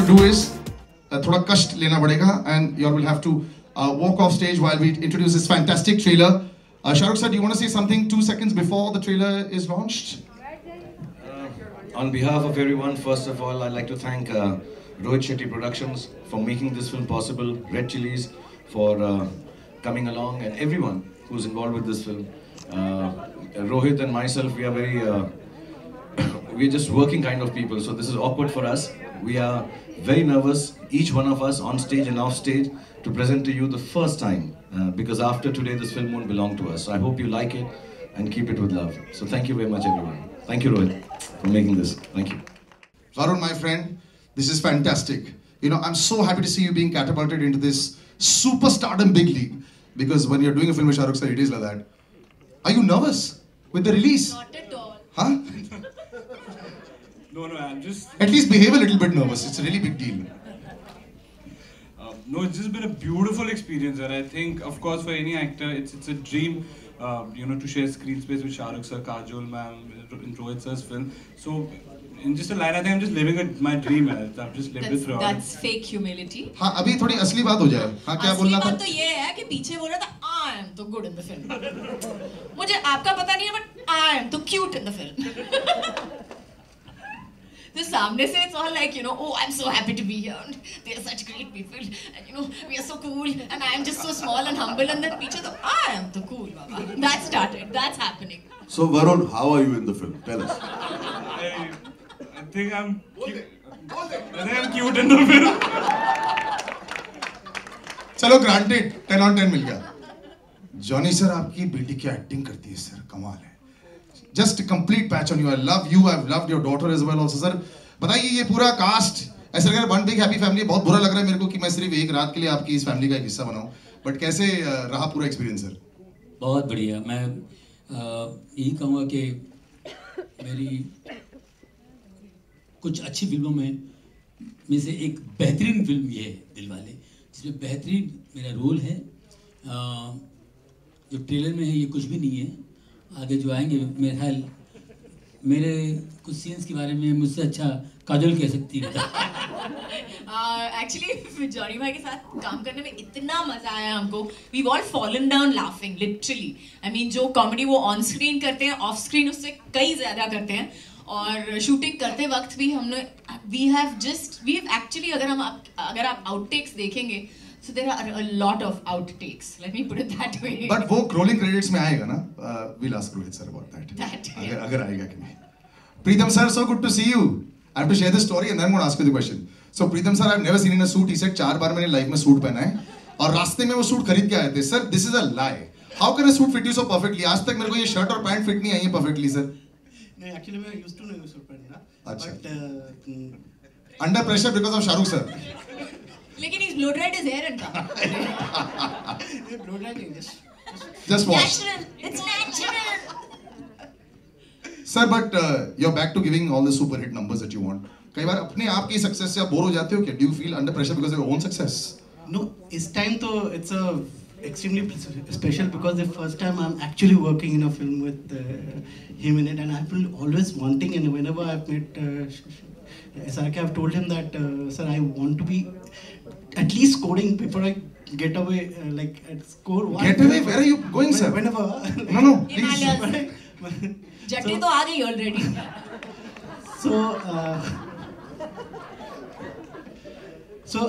to do is थोड़ा कष्ट लेना पड़ेगा and you all will have to walk off stage while we introduce this fantastic trailer. Shahrukh sir, do you want to say something 2 seconds before the trailer is launched? On behalf of everyone, first of all, I'd like to thank Rohit Shetty Productions for making this film possible, Red Chillies for coming along, and everyone who's involved with this film. Rohit and myself, we are we're just working kind of people, so this is awkward for us. We are very nervous, each one of us on stage and off stage, to present to you the first time, because after today this film won't belong to us. So I hope you like it and keep it with love. So thank you very much everyone. Thank you Rohit for making this. Thank you. Varun, my friend, this is fantastic. You know, I'm so happy to see you being catapulted into this superstardom big league, because when you're doing a film with Shahrukh sir, it is like that. Are you nervous with the release? Not at all. Huh? No, I'm just... At least behave a little bit nervous. It's a really big deal. No, it's just been a beautiful experience, and I think, of course, for any actor, it's a dream, you know, to share screen space with Shahrukh sir, Kajol ma'am, in Rohit sir's film. So, in just a line, I think I'm just living my dream. I've just lived it throughout. That's fake humility. हाँ, अभी थोड़ी असली बात हो जाए. हाँ, क्या बोलना था? असली बात तो ये है कि पीछे बोल रहा था I am so good in the film. मुझे आपका पता नहीं है, but I am so cute in the film. The सामने से it's all like, you know, oh, I'm so happy to be here. And they are such great people, and you know, we are so cool, and I am just so small and humble. And then पीछे तो I am so cool, Baba. That started. That's happening. So Varun, how are you in the film? Tell us. I think I'm cute. I think I'm cute in the film. चलो granted, 10 on 10 मिल गया. Johnny sir आपकी बेटी की acting करती है sir, कमाल है. Just a complete patch on you. I love you. I've loved your daughter as well also, sir. बताइए ये पूरा कास्ट ऐसा लग रहा है one big happy family. बहुत बुरा लग रहा है मेरे को कि मैं सिर्फ एक रात के लिए आपकी इस फैमिली का एक हिस्सा बनाऊं. बट कैसे रहा पूरा एक्सपीरियंस सर? बहुत बढ़िया. मैं यही कहूँगा कि मेरी कुछ अच्छी फिल्मों में से एक बेहतरीन फिल्म ये है दिलवाले, जिसमें बेहतरीन मेरा रोल है. जो ट्रेलर में है ये कुछ भी नहीं है. आगे जो आएंगे मेरे ख्याल मेरे कुछ सीन्स के बारे में मुझसे अच्छा काजल कह सकती है. एक्चुअली जॉनी भाई के साथ काम करने में इतना मजा आया हमको. We've all fallen down laughing, literally. I mean, जो कॉमेडी वो ऑन स्क्रीन करते हैं, ऑफ स्क्रीन उससे कई ज्यादा करते हैं. और शूटिंग करते वक्त भी हमने we have actually अगर आप आउटटेक्स देखेंगे, so there are a lot of outtakes. Let me put it that way. But वो rolling credits में आएगा ना? We'll ask Rohit sir about that. अगर आएगा कि नहीं? Preetham sir, so good to see you. I have to share this story and then I'm going to ask you the question. So Preetham sir, I've never seen in a suit. He said 4 बार मैंने life में suit पहना है और रास्ते में वो suit खरीद के आए थे. Sir, this is a lie. How can a suit fit you so perfectly? आज तक मेरे को ये शर्ट और पैंट फिट नहीं आई है perfectly, sir. नहीं, actually मैं used to नहीं सूट पहनना. अच्छा. But under pressure because of Shahrukh sir. लेकिन he's blow dried his hair and blow drying just wash. natural. It's natural. Sir, but you're back to giving all the super hit numbers that you want. कई बार अपने आप की success से आप bore हो जाते हो क्या? Do you feel under pressure because of your own success? No, this time तो it's a extremely special because the first time I'm actually working in a film with him in it, and I've been always wanting, and whenever I've met SRK, I've told him that sir, I want to be at least scoring before I get away, like at score one. Get away? Where are you going, sir? Whenever. No, please. Jatti तो आ गई already. So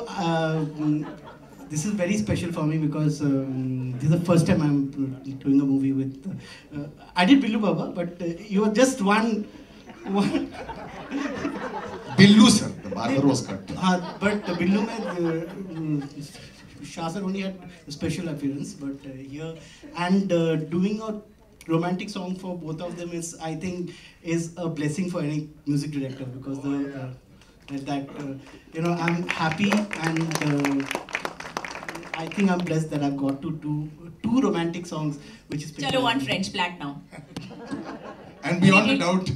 this is very special for me because this is the first time I'm doing a movie with. I did Billu Baba, but you are just one. Billu sir, the barber was cut. But Billu mein Shah sir only had a special appearance, but here and doing a romantic song for both of them is, I think, is a blessing for any music director because you know, I'm happy and I think I'm blessed that I've got to do 2 romantic songs, which is. चलो one French plat now. And beyond a doubt,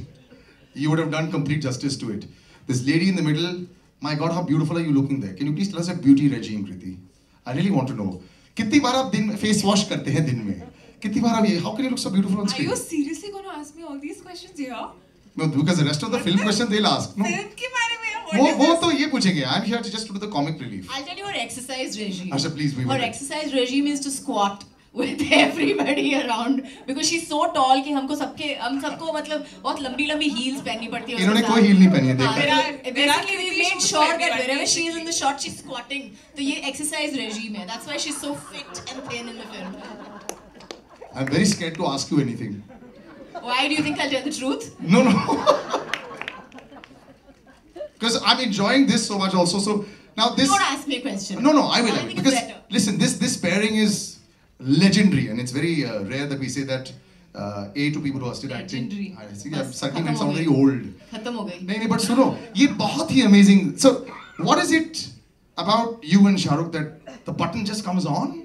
you would have done complete justice to it. This lady in the middle, my God, how beautiful are you looking there? Can you please tell us your beauty regime, Kriti? I really want to know. कितनी बार आप दिन में face wash करते हैं दिन में? कितनी बार आप ये? How can you look so beautiful on screen? Are you seriously going to ask me all these questions here? No, because the rest of the film question they'll ask. No. Film के बारे में What is वो this? तो ये पूछेंगे. I'm here to just to do the comic relief. I'll tell you her exercise regime. Asha, please, we Her will. exercise regime is to squat with everybody around because she's so tall कि हम सबको मतलब बहुत लंबी heels पहननी पड़ती है. इन्होंने कोई heel नहीं पहनी है, देखा. Basically, we made sure that wherever she is in the shot, she's squatting. तो ये exercise regime है. That's why she's so fit and thin in the film. I'm very scared to ask you anything. Why do you think I'll tell the truth? No. Because I'm enjoying this so much also. So now this. Don't ask me a question. No, I will. I think Because it's better. listen, this pairing is legendary, and it's very rare that we say that to people who are still Legendary. acting. I see. I'm बस, starting to खत्म sound हो very गई. old. खत्म हो गई. नहीं, but सुनो, ये बहुत ही amazing. So what is it about you and Shah Rukh that the button just comes on?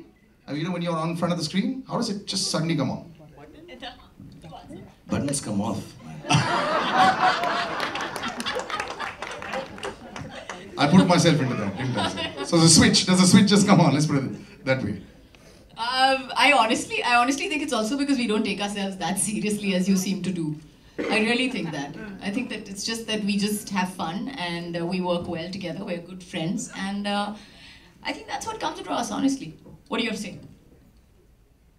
You know, when you're on front of the screen, how does it just suddenly come on? Buttons come off. I put myself into that, didn't I? Sir? So does the switch just come on? Let's put it that way. I honestly think it's also because we don't take ourselves that seriously as you seem to do. I really think that. I think that it's just that we just have fun and we work well together. We're good friends, and I think that's what comes across. Honestly, what do you have to say?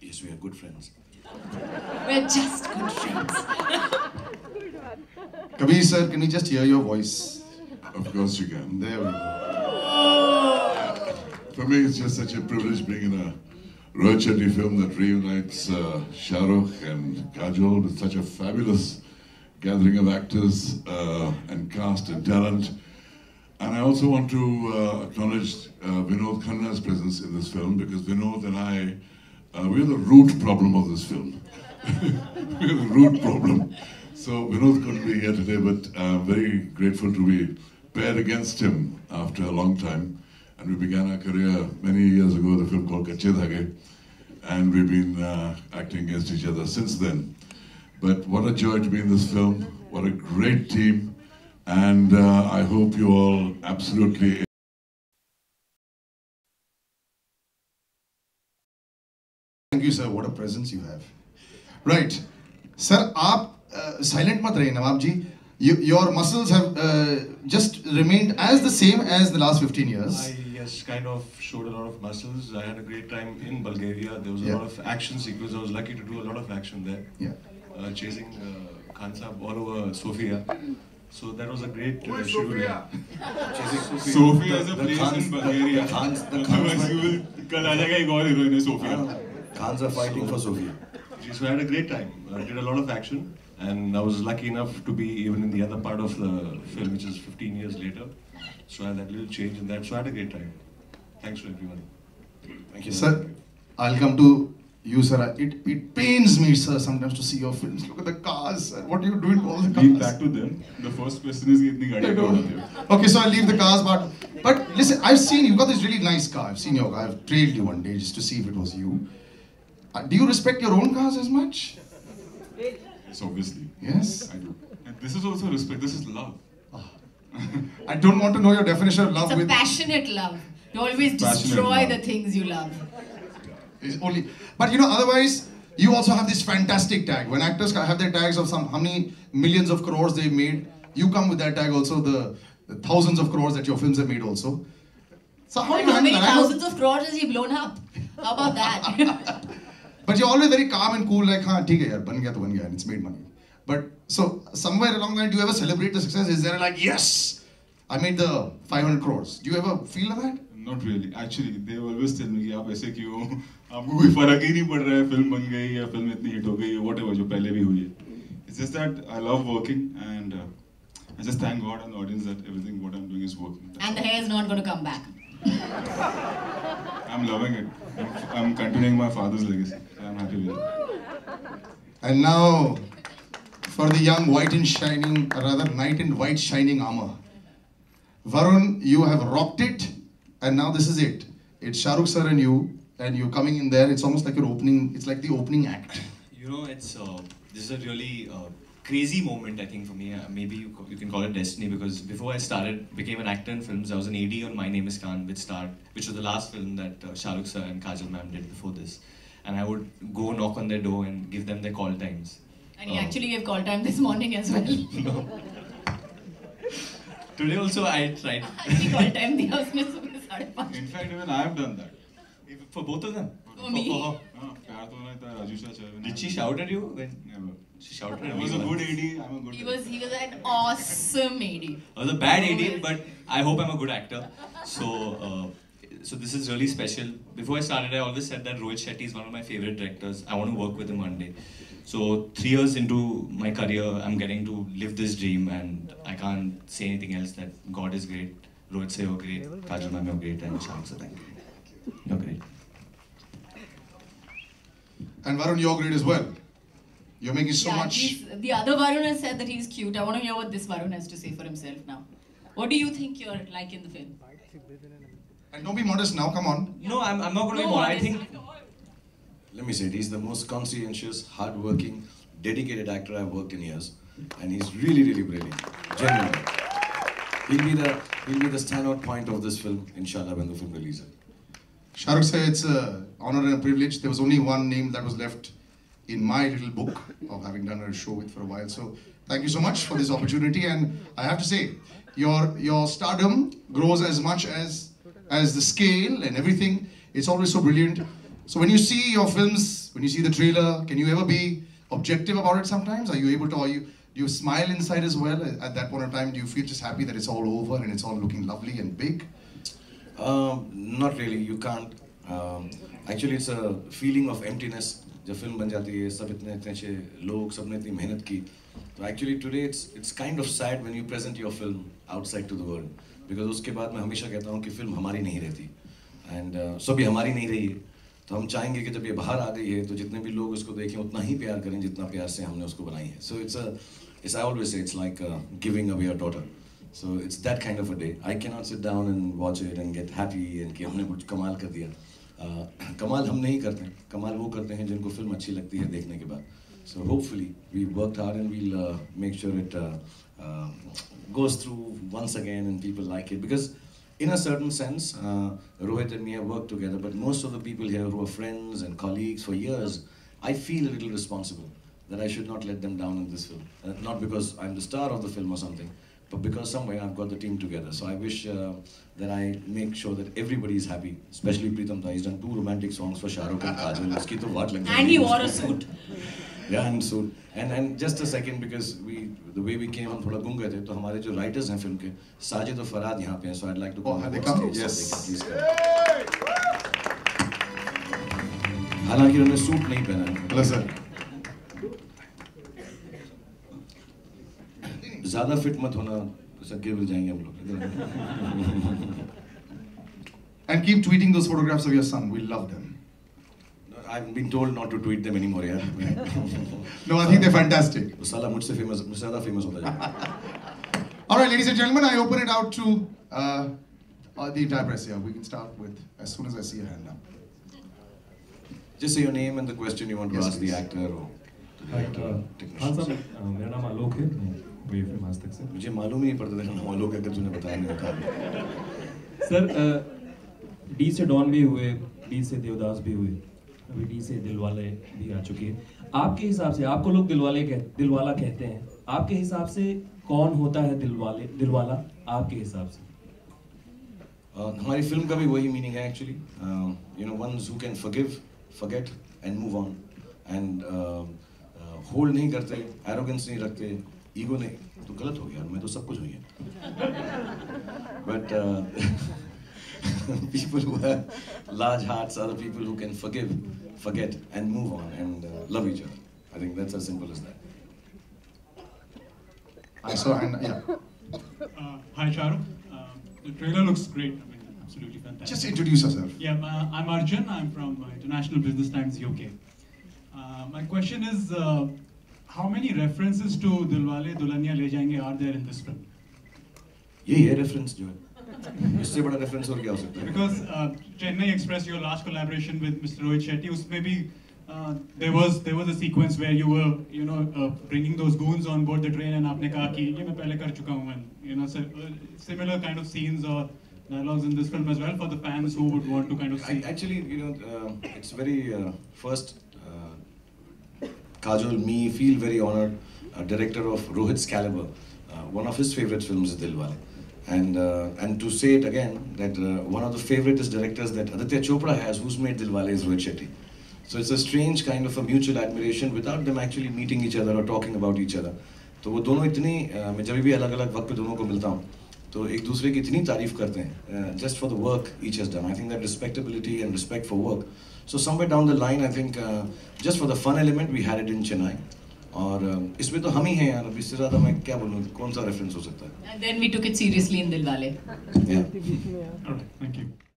Yes, we are good friends. We're just good friends. Kabir sir, can we just hear your voice? Of course you can. There we go. For me, it's just such a privilege being in a Rohit Shetty film that reunites Shah Rukh and Kajol with such a fabulous gathering of actors and cast and talent. And I also want to acknowledge Vinod Khanna's presence in this film because Vinod and I, we're the root problem of this film. We're the root problem. So Vinod couldn't be here today, but I'm very grateful to be paired against him after a long time. And we began our career many years ago with a film called Kache Dhage. And we've been acting against each other since then. But what a joy to be in this film. What a great team. And I hope you all absolutely Thank you, sir. What a presence you have. Right. Sir, आप silent मत रहिए नवाब जी. Your muscles have just remained as the same as the last 15 years. Yes, kind of showed a lot of muscles. I had a great time in Bulgaria. There was a Yeah. lot of action sequence. I was lucky to do a lot of action there. Yeah. Chasing Khan Saab all over Sofia. So that was a great schedule. Chasing Sofia is a The place Khans- in Bulgaria. The Khans, Otherwise you will कल आ जाएगा एक और heroine है Sophia. Khans are fighting for Sofia. So I had a great time. I did a lot of action, and I was lucky enough to be even in the other part of the film, which is 15 years later. So I had that little change in that. So I had a great time. Thanks to everyone. Thank you, sir. I'll come to you, sir. It pains me, sir, sometimes to see your films. Look at the cars, sir. What are you doing to all the Being cars? back to them, the first question is कि इतनी गाड़ी क्यों उड़ाते हो? Okay, so I'll leave the cars, but listen, I've seen you've got this really nice car. I've seen your car. I've trailed you one day just to see if it was you. Do you respect your own cars as much? Yes, obviously. Yes. I do. And this is also respect. This is love. I don't want to know your definition of love It's a with. passionate love. You always Passionate destroy love. the things you love. Is only, but you know, otherwise, you also have this fantastic tag. When actors have their tags of how many millions of crores they've made, you come with that tag also, the thousands of crores that your films have made also. So how do you How many handle that? thousands of crores has he blown up? How about that? But you're always very calm and cool, like, हाँ ठीक है यार, बन गया तो बन गया, and it's made money. But so somewhere along the line, do you ever celebrate the success? Is there like, yes, I made the 500 crores? Do you ever feel that? Not really. Actually, they always tell me कि आप ऐसे क्यों? आपको कोई फर्क ही नहीं पड़ रहा है फिल्म बन गई या फिल्म इतनी हिट हो गई whatever जो पहले भी हुई है. It's just that I love working and I just thank God and the audience that everything what I'm doing is working. And the hair is not going to come back. I'm loving it. I'm continuing my father's legacy. I'm happy with it. And now, for the young white in shining, or rather knight in white shining armor, Varun, you have rocked it, and now this is it. It's Shah Rukh sir and you coming in there. It's almost like your opening. It's like the opening act. You know, it's this is a really crazy moment, I think, for me. Maybe you can call it destiny, because before I became an actor in films, I was an AD on My Name is Khan, which was the last film that Shah Rukh sir and Kajol ma'am did before this. And I would go knock on their door and give them their call times. And he actually gave call time this morning as well. Today also I tried. Actually call time दिया उसने सुबह 5:30. In fact, even I have done that. For both of them. For me. For her. प्यार तो होना था राजू चाचा. Did she shout at you when? Never. She shouted I at me. was a good once. AD. I'm a good. He was an awesome AD. I was a bad AD, but I hope I'm a good actor. So this is really special. Before I started, I always said that Rohit Shetty is one of my favorite directors. I want to work with him one day. So 3 years into my career, I'm getting to live this dream, and I can't say anything else. That God is great, Rohit sir, you're great, Kajal ma'am, you're great, and Sharuk sir, thank you. You're great. And Varun, you're great as well. You're making so much. The other Varun has said that he's cute. I want to hear what this Varun has to say for himself now. What do you think you're like in the film? And don't be modest now, come on. No, I'm not going to be more. I think. Let me say it, he's the most conscientious, hard-working, dedicated actor I've worked in years. And he's really, really brilliant. Genuinely. He'll be the standout point of this film, inshallah, when the film releases. Shahrukh sir, it's an honor and a privilege. There was only one name that was left in my little book of having done a show with for a while. So thank you so much for this opportunity. And I have to say, your stardom grows as much as the scale and everything. It's always so brilliant. So when you see your films, when you see the trailer, can you ever be objective about it sometimes? Are you able to, do you smile inside as well at that point of time? Do you feel just happy that it's all over and it's all looking lovely and big? Not really, you can't. Actually, it's a feeling of emptiness. जब film बन जाती है, सब इतने अच्छे लोग, सबने इतनी मेहनत की. So actually today it's kind of sad when you present your film outside to the world, because उसके बाद मैं हमेशा कहता हूँ कि फिल्म हमारी नहीं रहती. And so भी हमारी नहीं रही है. तो हम चाहेंगे कि जब ये बाहर आ गई है तो जितने भी लोग उसको देखें उतना ही प्यार करें जितना प्यार से हमने उसको बनाई है. So it's I always say it's like giving away a daughter. So it's that kind of a day. I cannot sit down and watch it and get happy and कि हमने कुछ कमाल कर दिया. कमाल हम नहीं करते हैं. कमाल वो करते हैं जिनको फिल्म अच्छी लगती है देखने के बाद. So hopefully we worked hard and we'll make sure it goes through once again and people like it, because in a certain sense, Rohit and me have worked together, but most of the people here who are friends and colleagues for years, I feel a little responsible that I should not let them down in this film. Not because I'm the star of the film or something, but because somewhere I've got the team together. So I wish that I make sure that everybody is happy, especially Pritam Tha. He's done 2 romantic songs for Shahrukh and Kajal. Uski to vaat lag And he wore a suit. Yeah, and suit. And just a second, because the way we came, हम थोड़ा गुम गए थे, तो हमारे जो writers हैं film के, साजिद और फराद यहाँ पे हैं, so I'd like to call them on stage. Yes. So they can please come. हालांकि उन्होंने सूट नहीं पहना है. Hello sir. ज़्यादा फिट मत होना, सके मिल जाएंगे हम लोग. And keep tweeting those photographs of your son. We love them. I've been told not to tweet them anymore, yeah. No, I think they're fantastic. वो साला मुझसे ज़्यादा famous होता जाएगा. All right, ladies and gentlemen, I open it out to the entire press here. We can start with as soon as I see your hand up. Just say your name and the question you want to Yes, ask the please. actor or हाँ technician. साहब, मेरा नाम आलोक है, मैं वही film आज तक से. मुझे मालूम ही नहीं पड़ता था नाम आलोक, अगर तूने बताया नहीं बता. सर, डी से डॉन भी हुए, डी से देवदास भी हुए, अभी डी से दिलवाले भी आ चुकी है. आपके हिसाब से, आपको लोग दिलवाला कहते हैं, आपके हिसाब से कौन होता है दिलवाला आपके हिसाब से? हमारी फिल्म का भी वही मीनिंग है actually. You know, ones who can forgive, forget and move on, and hold नहीं करते, arrogance नहीं रखते, ego नहीं. तो गलत हो गया, मैं तो सब कुछ हुई है. But people who have large hearts are the people who can forgive, forget and move on and love each other. I think that's as simple as that. I saw hand, yeah. Hi Shahrukh. The trailer looks great. I mean, absolutely fantastic. Just introduce yourself. Yeah, I'm Arjun. I'm from International Business Times UK. My question is, how many references to Dilwale Dulhania Le Jayenge are there in this film? यही है reference जो है. इससे बड़ा reference और क्या हो सकता है? Because Chennai Express, your last collaboration with Mr. Rohit Shetty, उसमें भी there was a sequence where you were, bringing those goons on board the train, and आपने कहा कि ये मैं पहले कर चुका हूँ, and similar kind of scenes or dialogues in this film as well for the fans who would want to kind of see. Actually, it's very first. Kajol, me feel very honored. Director of Rohit's caliber. One of his favorite films is Dilwale. And to say it again, that one of the favoriteest directors that Aditya Chopra has, who's made Dilwale, is Rohit Shetty. So it's a strange kind of a mutual admiration without them actually meeting each other or talking about each other. तो वो दोनों इतनी मैं जब भी अलग अलग वक्त पे दोनों को मिलता हूँ तो एक दूसरे की इतनी तारीफ करते हैं just for the work each has done. I think that respectability and respect for work. So somewhere down the line, I think just for the fun element, we had it in Chennai. और इसमें तो हम ही हैं यार, अब इससे ज़्यादा मैं क्या बोलूँ, कौन सा रेफरेंस हो सकता है? And then we took it seriously in Dilwale. Yeah. All right, thank you.